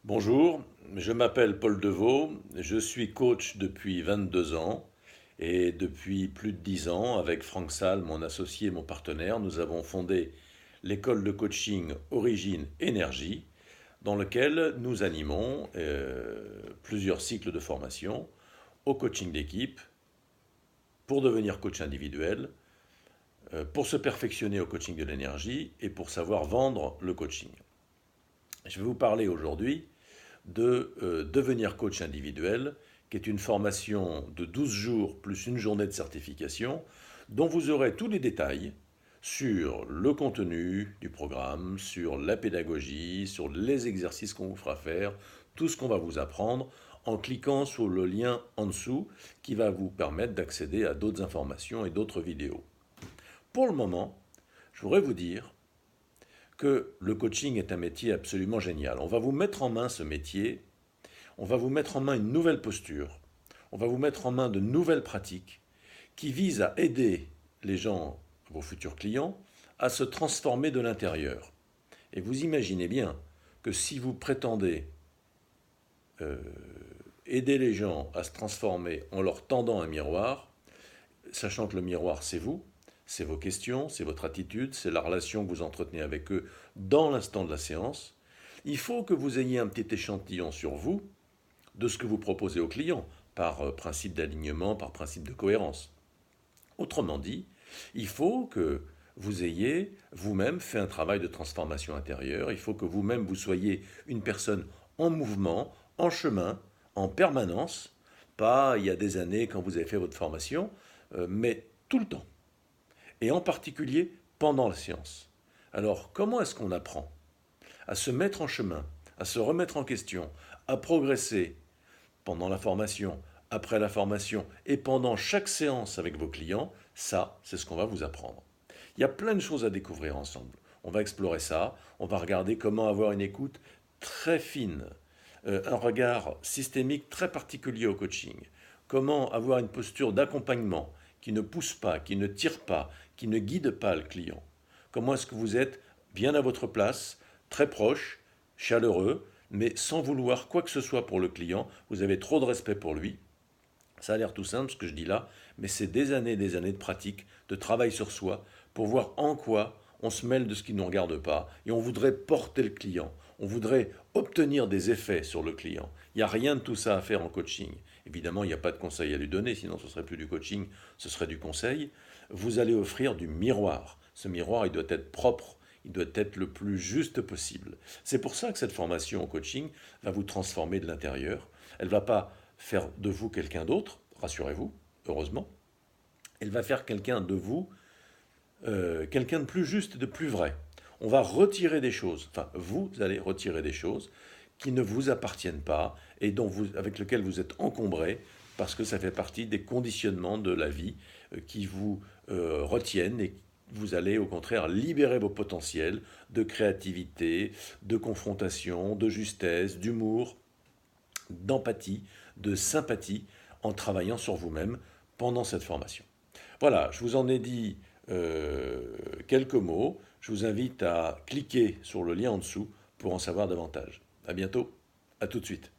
Bonjour, je m'appelle Paul Devaux, je suis coach depuis 22 ans et depuis plus de 10 ans, avec Franck Salle, mon associé et mon partenaire, nous avons fondé l'école de coaching Origine Énergie, dans lequel nous animons plusieurs cycles de formation au coaching d'équipe, pour devenir coach individuel, pour se perfectionner au coaching de l'énergie et pour savoir vendre le coaching. Je vais vous parler aujourd'hui de devenir coach individuel, qui est une formation de 12 jours plus une journée de certification, dont vous aurez tous les détails sur le contenu du programme, sur la pédagogie, sur les exercices qu'on vous fera faire, tout ce qu'on va vous apprendre en cliquant sur le lien en dessous qui va vous permettre d'accéder à d'autres informations et d'autres vidéos. Pour le moment, je voudrais vous dire que le coaching est un métier absolument génial. On va vous mettre en main ce métier, on va vous mettre en main une nouvelle posture, on va vous mettre en main de nouvelles pratiques qui visent à aider les gens, vos futurs clients, à se transformer de l'intérieur. Et vous imaginez bien que si vous prétendez euh, aider les gens à se transformer en leur tendant un miroir, sachant que le miroir c'est vous, c'est vos questions, c'est votre attitude, c'est la relation que vous entretenez avec eux dans l'instant de la séance, il faut que vous ayez un petit échantillon sur vous de ce que vous proposez au client, par principe d'alignement, par principe de cohérence. Autrement dit, il faut que vous ayez vous-même fait un travail de transformation intérieure, il faut que vous-même vous soyez une personne en mouvement, en chemin, en permanence, pas il y a des années quand vous avez fait votre formation, mais tout le temps, et en particulier pendant la séance. Alors, comment est-ce qu'on apprend à se mettre en chemin, à se remettre en question, à progresser pendant la formation, après la formation et pendant chaque séance avec vos clients? Ça, c'est ce qu'on va vous apprendre. Il y a plein de choses à découvrir ensemble. On va explorer ça, on va regarder comment avoir une écoute très fine, un regard systémique très particulier au coaching, comment avoir une posture d'accompagnement qui ne pousse pas, qui ne tire pas, qui ne guide pas le client. Comment est-ce que vous êtes bien à votre place, très proche, chaleureux, mais sans vouloir quoi que ce soit pour le client, vous avez trop de respect pour lui. Ça a l'air tout simple ce que je dis là, mais c'est des années et des années de pratique, de travail sur soi, pour voir en quoi on se mêle de ce qui ne nous regarde pas, et on voudrait porter le client, on voudrait obtenir des effets sur le client. Il n'y a rien de tout ça à faire en coaching. Évidemment, il n'y a pas de conseil à lui donner, sinon ce serait plus du coaching, ce serait du conseil. Vous allez offrir du miroir. Ce miroir, il doit être propre, il doit être le plus juste possible. C'est pour ça que cette formation au coaching va vous transformer de l'intérieur. Elle ne va pas faire de vous quelqu'un d'autre, rassurez-vous, heureusement. Elle va faire quelqu'un de vous, quelqu'un de plus juste, de plus vrai. On va retirer des choses, enfin vous allez retirer des choses qui ne vous appartiennent pas et avec lesquelles vous êtes encombré parce que ça fait partie des conditionnements de la vie qui vous retiennent, et vous allez au contraire libérer vos potentiels de créativité, de confrontation, de justesse, d'humour, d'empathie, de sympathie en travaillant sur vous-même pendant cette formation. Voilà, je vous en ai dit quelques mots. Je vous invite à cliquer sur le lien en dessous pour en savoir davantage. À bientôt, à tout de suite.